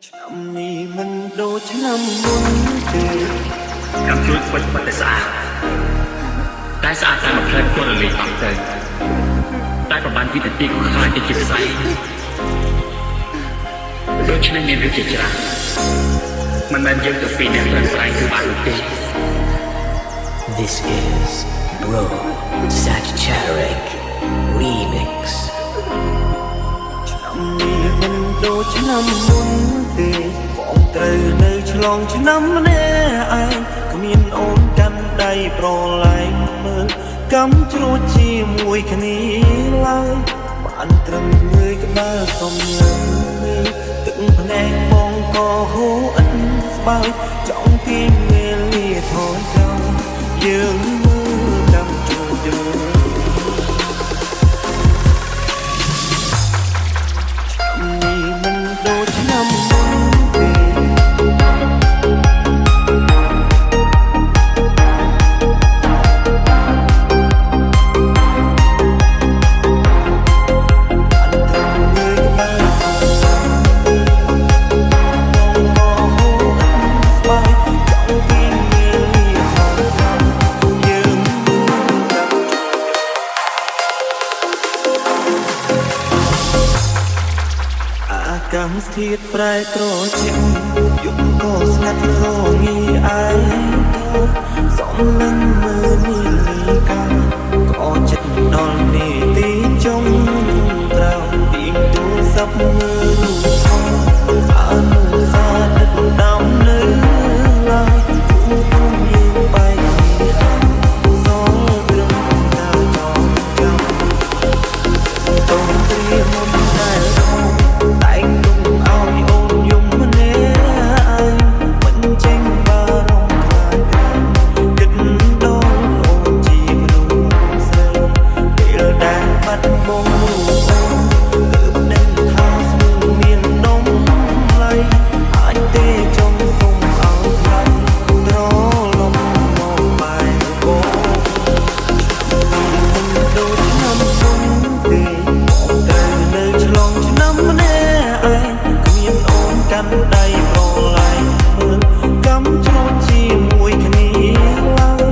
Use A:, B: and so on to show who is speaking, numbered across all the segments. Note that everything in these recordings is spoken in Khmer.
A: ឆ្នាំនេះមិនដូចឆ្នាំមុនទេ
B: កម្មជួយពិតប៉ុន្តែស្អាតតែស្អាតតែមួយផ្លែពលលីបាក់ទៅតែប្រហែលវិនាទីក៏ខ្លាចទៅជាផ្សៃដូច្នេះមានរឿងជាច្រើនមិនមែនយើងទៅពីរនាក់ប្រឹងប្រែងគឺបានទេ
C: This is Bro Sagittaric Remix
A: ឆ្នាំនេះមិនដូចឆ្នាំមុនទេបងត្រូវនៅឆ្លងឆ្នាំម្នាក់ឯងគ្មានអូនកាន់ដៃប្រឡែងមើលកំជ្រួចជាមួយគ្នាឡើយបានត្រឹមងើយក្បាលសុំលើទឹកភ្នែកបងក៏ហូរឥតស្បើយចង់ទាញវេលាថយក្រោយយើងមើលកំជួចយើងកម្មស្ថិតប្រែត្រជាក់យប់ក៏ស្ងាត់រងាឯសំឡេងមើលនីលីកាក៏ចិត្តដល់នីទីចុងត្រោទីមទូរស័ព្ទមើលរូបថតអនុសាសន៍ទឹកដំនៅឡើយទូយើងបែកគ្នាសល់ត្រឹមតែចង់ចាំតងព្រាមុនដែលតែងទុំឲ្យអូនយំម្នាក់មិនចេញបារម្ភខ្លាចកាយគិតដល់អូនជាមនុស្សស្រីពេលដែលបាត់បង់អូនទើបដឹងថាស្មូនមាននំឡៃអាចទេចង់សុំឲ្យខ្លាចត្រឡប់មកបែរបងមិនដូចឆ្នាំមុនទេត្រូវនៅឆ្លងឆ្នាំម្នាក់ឯងគ្មានអូនកាន់ដៃប្រឡែងមើលកំជ្រួចជាមួយគ្នាឡើយ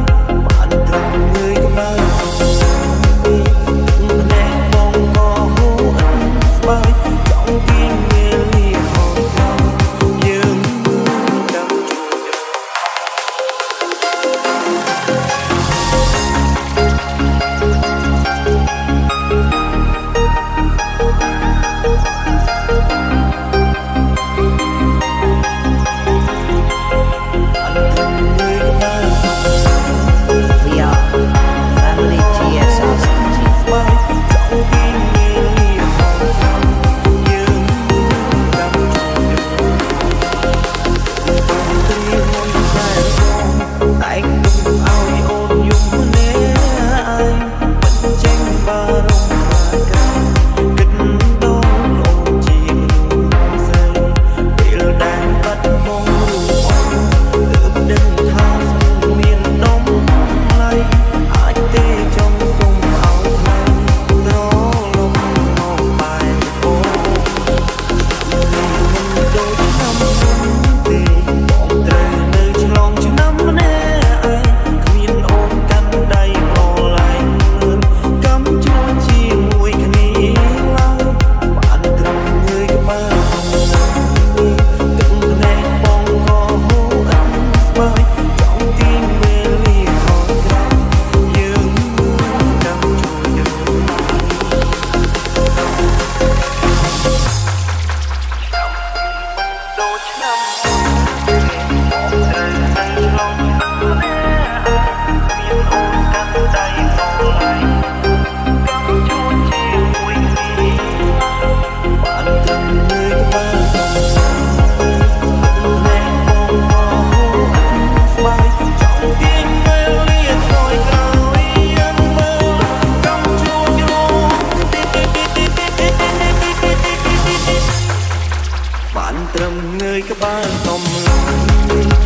A: បានត្រឹមងើយក្បាលសុំទឹកភ្នែកបងក៏ហូរឥតស្បើយចង់ទាញវេលាហោចក្រោយយើងមើលកំជ្រួចបានត្រឹមងើយក្បាលសុំ